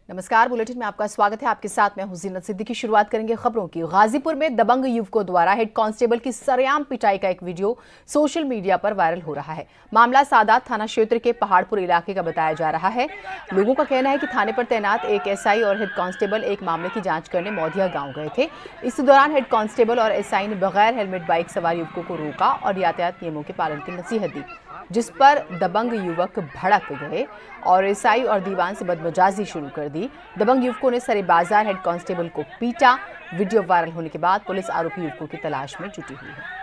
नमस्कार, बुलेटिन में आपका स्वागत है। आपके साथ मैं हूं जीनत सिद्दीकी। शुरुआत करेंगे खबरों की। गाजीपुर में दबंग युवकों द्वारा हेड कांस्टेबल की सरेआम पिटाई का एक वीडियो सोशल मीडिया पर वायरल हो रहा है। मामला सादात थाना क्षेत्र के पहाड़पुर इलाके का बताया जा रहा है। लोगों का कहना है कि थाने पर तैनात एक एसआई और हेड कांस्टेबल एक मामले की जांच करने मौदिया गांव गए थे। इस दौरान हेड कांस्टेबल और एसआई ने बगैर हेलमेट बाइक सवार युवकों को रोका और यातायात नियमों के पालन की नसीहत दी, जिस पर दबंग युवक भड़क गए और एसआई और दीवान से बदमजाजी शुरू कर दी। दबंग युवकों ने सरे बाजार हेड कांस्टेबल को पीटा। वीडियो वायरल होने के बाद पुलिस आरोपी युवकों की तलाश में जुटी हुई है।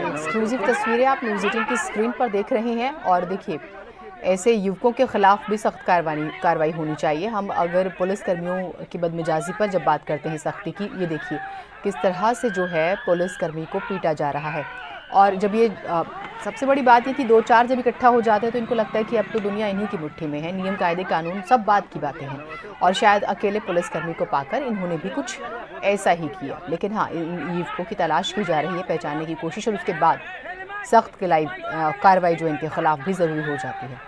एक्सक्लूसिव तस्वीरें आप न्यूज़ 18 की स्क्रीन पर देख रहे हैं और देखिए, ऐसे युवकों के खिलाफ भी सख्त कार्रवाई होनी चाहिए। हम अगर पुलिसकर्मियों की बदमिजाजी पर जब बात करते हैं सख्ती की, ये देखिए किस तरह से जो है पुलिसकर्मी को पीटा जा रहा है। और जब ये सबसे बड़ी बात ये कि दो चार जब इकट्ठा हो जाते हैं तो इनको लगता है कि अब तो दुनिया इन्हीं की मुट्ठी में है। नियम कायदे कानून सब बात की बातें हैं और शायद अकेले पुलिसकर्मी को पाकर इन्होंने भी कुछ ऐसा ही किया। लेकिन हाँ, इन युवकों की तलाश की जा रही है, पहचानने की कोशिश, और उसके बाद सख्त कार्रवाई जो इनके खिलाफ भी ज़रूरी हो जाती है।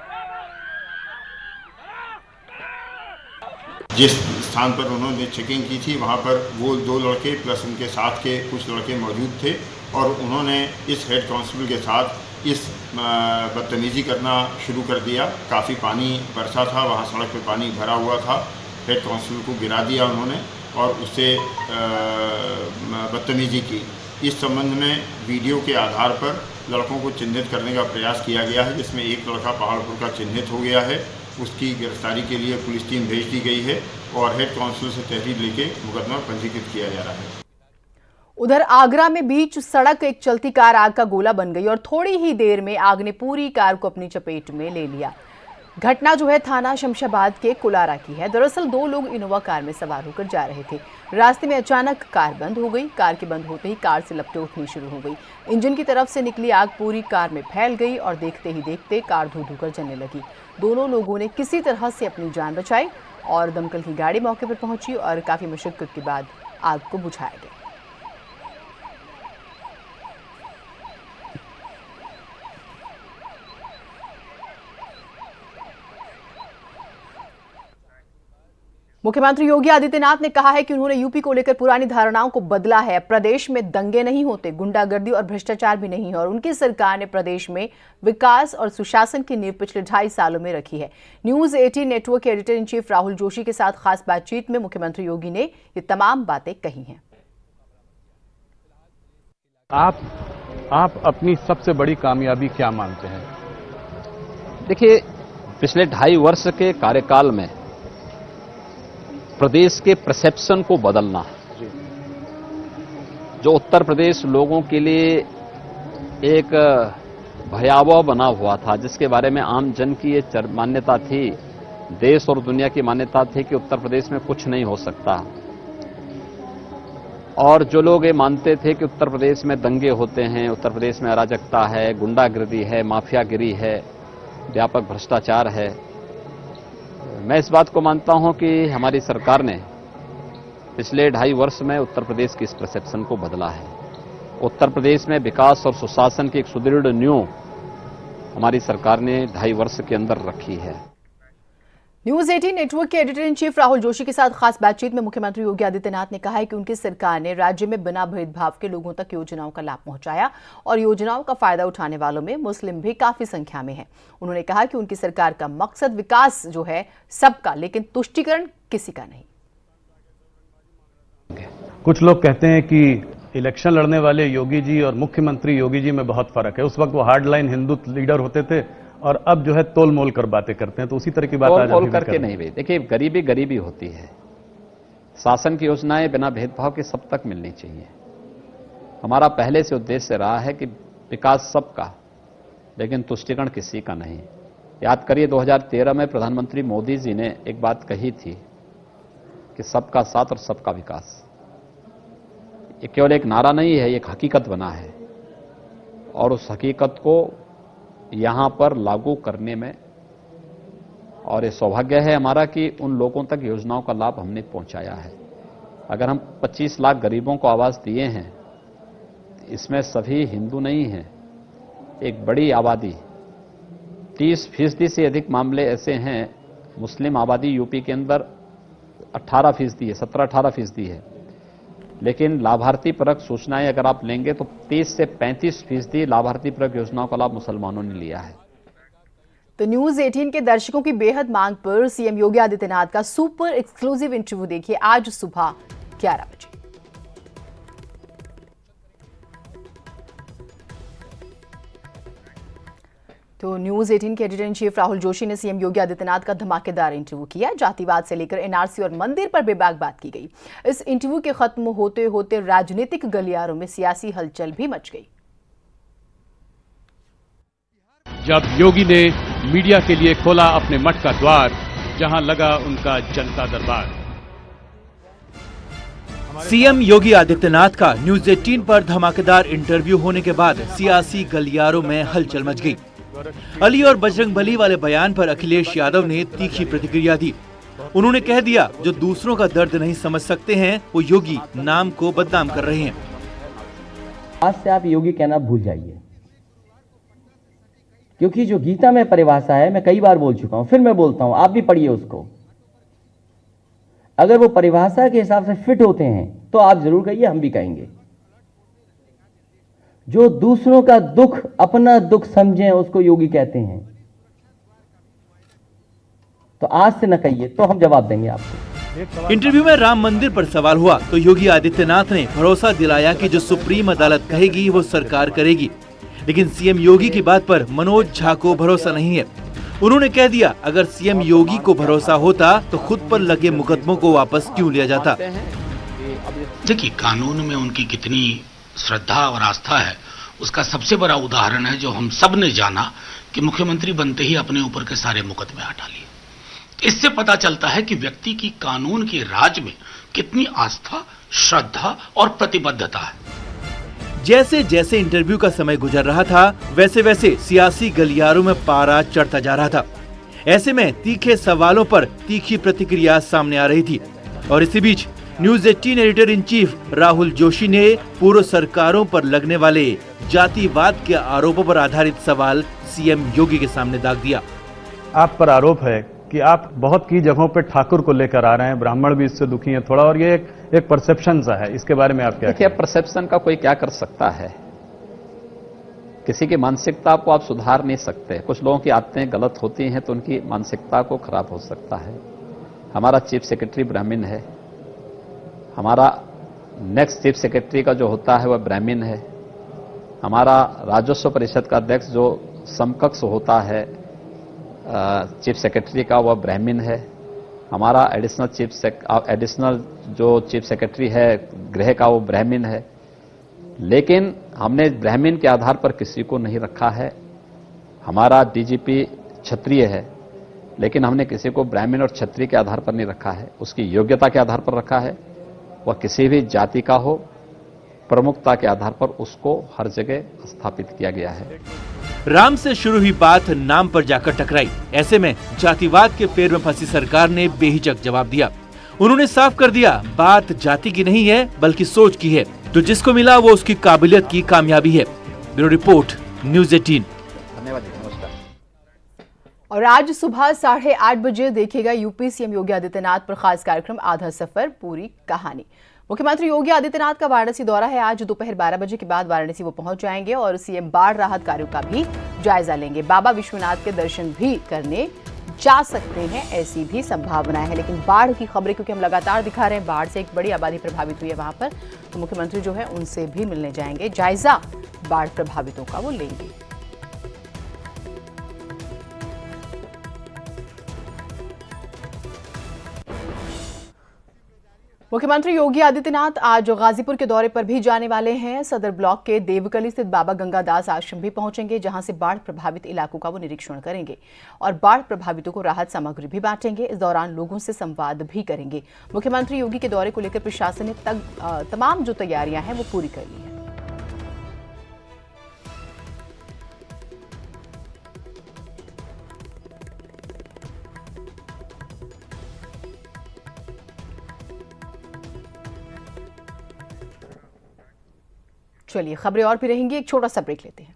जिस स्थान पर उन्होंने चेकिंग की थी वहाँ पर वो दो लड़के प्लस उनके साथ के कुछ लड़के मौजूद थे और उन्होंने इस हेड कांस्टेबल के साथ इस बदतमीज़ी करना शुरू कर दिया। काफ़ी पानी बरसा था, वहाँ सड़क पे पानी भरा हुआ था। हेड कांस्टेबल को गिरा दिया उन्होंने और उससे बदतमीज़ी की। इस संबंध में वीडियो के आधार पर लड़कों को चिन्हित करने का प्रयास किया गया है, जिसमें एक लड़का पहाड़पुर का चिन्हित हो गया है। उसकी गिरफ्तारी के लिए पुलिस टीम भेज दी गई है और हेड कांस्टेबल से तहरीर लेके मुकदमा पंजीकृत किया जा रहा है। उधर आगरा में बीच सड़क एक चलती कार आग का गोला बन गई और थोड़ी ही देर में आग ने पूरी कार को अपनी चपेट में ले लिया। घटना जो है थाना शमशाबाद के कुलारा की है। दरअसल दो लोग इनोवा कार में सवार होकर जा रहे थे। रास्ते में अचानक कार बंद हो गई। कार के बंद होते ही कार से लपटें उठनी शुरू हो गई। इंजन की तरफ से निकली आग पूरी कार में फैल गई और देखते ही देखते कार धू धू कर जलने लगी। दोनों लोगों ने किसी तरह से अपनी जान बचाई और दमकल की गाड़ी मौके पर पहुंची और काफ़ी मशक्कत के बाद आग को बुझाया गया। मुख्यमंत्री योगी आदित्यनाथ ने कहा है कि उन्होंने यूपी को लेकर पुरानी धारणाओं को बदला है। प्रदेश में दंगे नहीं होते, गुंडागर्दी और भ्रष्टाचार भी नहीं है और उनकी सरकार ने प्रदेश में विकास और सुशासन की नींव पिछले 2.5 सालों में रखी है। न्यूज़ 18 नेटवर्क के editor in chief Rahul Joshi के साथ खास बातचीत में मुख्यमंत्री योगी ने ये तमाम बातें कही हैं। आप अपनी सबसे बड़ी कामयाबी क्या मानते हैं? देखिए, पिछले 2.5 वर्ष के कार्यकाल में प्रदेश के परसेप्शन को बदलना है। जो उत्तर प्रदेश लोगों के लिए एक भयावह बना हुआ था, जिसके बारे में आम जन की ये मान्यता थी, देश और दुनिया की मान्यता थी कि उत्तर प्रदेश में कुछ नहीं हो सकता, और जो लोग ये मानते थे कि उत्तर प्रदेश में दंगे होते हैं, उत्तर प्रदेश में अराजकता है, गुंडागिरी है, माफियागिरी है, व्यापक भ्रष्टाचार है, मैं इस बात को मानता हूं कि हमारी सरकार ने पिछले 2.5 वर्ष में उत्तर प्रदेश की इस परसेप्शन को बदला है। उत्तर प्रदेश में विकास और सुशासन की एक सुदृढ़ नींव हमारी सरकार ने 2.5 वर्ष के अंदर रखी है। न्यूज़ 18 नेटवर्क के editor in chief Rahul Joshi के साथ खास बातचीत में मुख्यमंत्री योगी आदित्यनाथ ने कहा है कि उनकी सरकार ने राज्य में बिना भेदभाव के लोगों तक योजनाओं का लाभ पहुंचाया और योजनाओं का फायदा उठाने वालों में मुस्लिम भी काफी संख्या में हैं। उन्होंने कहा कि उनकी सरकार का मकसद विकास जो है सबका, लेकिन तुष्टीकरण किसी का नहीं। कुछ लोग कहते हैं कि इलेक्शन लड़ने वाले योगी जी और मुख्यमंत्री योगी जी में बहुत फर्क है। उस वक्त वो हार्डलाइन हिंदू लीडर होते थे और अब जो है तोल मोल कर बातें करते हैं, तो उसी तरह की बात आज तोल करके नहीं भाई। देखिए, गरीबी गरीबी होती है। शासन की योजनाएं बिना भेदभाव के सब तक मिलनी चाहिए। हमारा पहले से उद्देश्य रहा है कि विकास सबका, लेकिन तुष्टिकरण किसी का नहीं। याद करिए 2013 में प्रधानमंत्री मोदी जी ने एक बात कही थी कि सबका साथ और सबका विकास। ये केवल एक नारा नहीं है, ये एक हकीकत बना है और उस हकीकत को यहां पर लागू करने में और ये सौभाग्य है हमारा कि उन लोगों तक योजनाओं का लाभ हमने पहुंचाया है। अगर हम 25 लाख गरीबों को आवास दिए हैं, इसमें सभी हिंदू नहीं हैं। एक बड़ी आबादी 30% से अधिक मामले ऐसे हैं, मुस्लिम आबादी यूपी के अंदर 18% है, 17-18% है। लेकिन लाभार्थी परक सूचनाएं अगर आप लेंगे तो 30 से 35% लाभार्थी परक योजनाओं का लाभ मुसलमानों ने लिया है। तो न्यूज 18 के दर्शकों की बेहद मांग पर सीएम योगी आदित्यनाथ का सुपर एक्सक्लूसिव इंटरव्यू देखिए आज सुबह 11 बजे। तो न्यूज 18 के editor in chief Rahul Joshi ने सीएम योगी आदित्यनाथ का धमाकेदार इंटरव्यू किया। जातिवाद से लेकर एनआरसी और मंदिर पर बेबाक बात की गई। इस इंटरव्यू के खत्म होते होते राजनीतिक गलियारों में सियासी हलचल भी मच गई। जब योगी ने मीडिया के लिए खोला अपने मठ का द्वार, जहां लगा उनका जनता दरबार। सीएम योगी आदित्यनाथ का न्यूज 18 पर धमाकेदार इंटरव्यू होने के बाद सियासी गलियारों में हलचल मच गई। अली और बजरंगबली वाले बयान पर अखिलेश यादव ने तीखी प्रतिक्रिया दी। उन्होंने कह दिया, जो दूसरों का दर्द नहीं समझ सकते हैं वो योगी नाम को बदनाम कर रहे हैं। आज से आप योगी कहना भूल जाइए, क्योंकि जो गीता में परिभाषा है, मैं कई बार बोल चुका हूं, फिर मैं बोलता हूं, आप भी पढ़िए उसको। अगर वो परिभाषा के हिसाब से फिट होते हैं तो आप जरूर कहिए, हम भी कहेंगे। जो दूसरों का दुख अपना दुख समझें उसको योगी कहते हैं। तो आज से न कहिए, तो हम जवाब देंगे आपको। इंटरव्यू में राम मंदिर पर सवाल हुआ तो योगी आदित्यनाथ ने भरोसा दिलाया कि जो सुप्रीम अदालत कहेगी वो सरकार करेगी। लेकिन सीएम योगी की बात पर मनोज झा को भरोसा नहीं है। उन्होंने कह दिया, अगर सीएम योगी को भरोसा होता तो खुद पर लगे मुकदमों को वापस क्यों लिया जाता। देखिए, कानून में उनकी कितनी श्रद्धा और आस्था है, उसका सबसे बड़ा उदाहरण है जो हम सब ने जाना कि मुख्यमंत्री बनते ही अपने ऊपर के सारे मुकदमे हटा लिए। इससे पता चलता है कि व्यक्ति की कानून के राज में कितनी आस्था, श्रद्धा और प्रतिबद्धता है। जैसे जैसे इंटरव्यू का समय गुजर रहा था, वैसे वैसे सियासी गलियारों में पारा चढ़ता जा रहा था। ऐसे में तीखे सवालों पर तीखी प्रतिक्रिया सामने आ रही थी। और इसी बीच news 18 editor in chief Rahul Joshi ने पूर्व सरकारों पर लगने वाले जातिवाद के आरोपों पर आधारित सवाल सीएम योगी के सामने दाग दिया। आप पर आरोप है कि आप बहुत की जगहों पे ठाकुर को लेकर आ रहे हैं, ब्राह्मण भी इससे दुखी हैं थोड़ा, और ये एक परसेप्शन सा है, इसके बारे में आप क्या? देखिए, परसेप्शन का कोई क्या कर सकता है? किसी की मानसिकता को आप सुधार नहीं सकते। कुछ लोगों की आदतें गलत होती हैं तो उनकी मानसिकता को खराब हो सकता है। हमारा चीफ सेक्रेटरी ब्राह्मण है, हमारा नेक्स्ट चीफ सेक्रेटरी का जो होता है वह ब्राह्मण है, हमारा राजस्व परिषद का अध्यक्ष जो समकक्ष होता है चीफ सेक्रेटरी का वह ब्राह्मण है, हमारा एडिशनल जो चीफ सेक्रेटरी है गृह का वो ब्राह्मण है। लेकिन हमने ब्राह्मण के आधार पर किसी को नहीं रखा है। हमारा डीजीपी क्षत्रिय है, लेकिन हमने किसी को ब्राह्मण और क्षत्रिय के आधार पर नहीं रखा है, उसकी योग्यता के आधार पर रखा है। वह किसी भी जाति का हो, प्रमुखता के आधार पर उसको हर जगह स्थापित किया गया है। राम से शुरू हुई बात नाम पर जाकर टकराई। ऐसे में जातिवाद के फेर में फंसी सरकार ने बेहिचक जवाब दिया। उन्होंने साफ कर दिया, बात जाति की नहीं है बल्कि सोच की है। तो जिसको मिला वो उसकी काबिलियत की कामयाबी है। Bureau report, news 18। धन्यवाद, नमस्कार। और आज सुबह 8:30 बजे देखेगा यूपी सीएम योगी आदित्यनाथ पर खास कार्यक्रम आधा सफर पूरी कहानी। मुख्यमंत्री योगी आदित्यनाथ का वाराणसी दौरा है। आज दोपहर 12 बजे के बाद वाराणसी वो पहुंच जाएंगे और सीएम बाढ़ राहत कार्यों का भी जायजा लेंगे। बाबा विश्वनाथ के दर्शन भी करने जा सकते हैं, ऐसी भी संभावनाएं है। लेकिन बाढ़ की खबरें क्योंकि हम लगातार दिखा रहे हैं, बाढ़ से एक बड़ी आबादी प्रभावित हुई है वहां पर, तो मुख्यमंत्री जो है उनसे भी मिलने जाएंगे, जायजा बाढ़ प्रभावितों का वो लेंगे। मुख्यमंत्री योगी आदित्यनाथ आज गाजीपुर के दौरे पर भी जाने वाले हैं। सदर ब्लॉक के देवकली स्थित बाबा गंगादास आश्रम भी पहुंचेंगे, जहां से बाढ़ प्रभावित इलाकों का वो निरीक्षण करेंगे और बाढ़ प्रभावितों को राहत सामग्री भी बांटेंगे। इस दौरान लोगों से संवाद भी करेंगे। मुख्यमंत्री योगी के दौरे को लेकर प्रशासन ने तमाम जो तैयारियां हैं वो पूरी कर ली है। चलिए खबरें और भी रहेंगी, एक छोटा सा ब्रेक लेते हैं।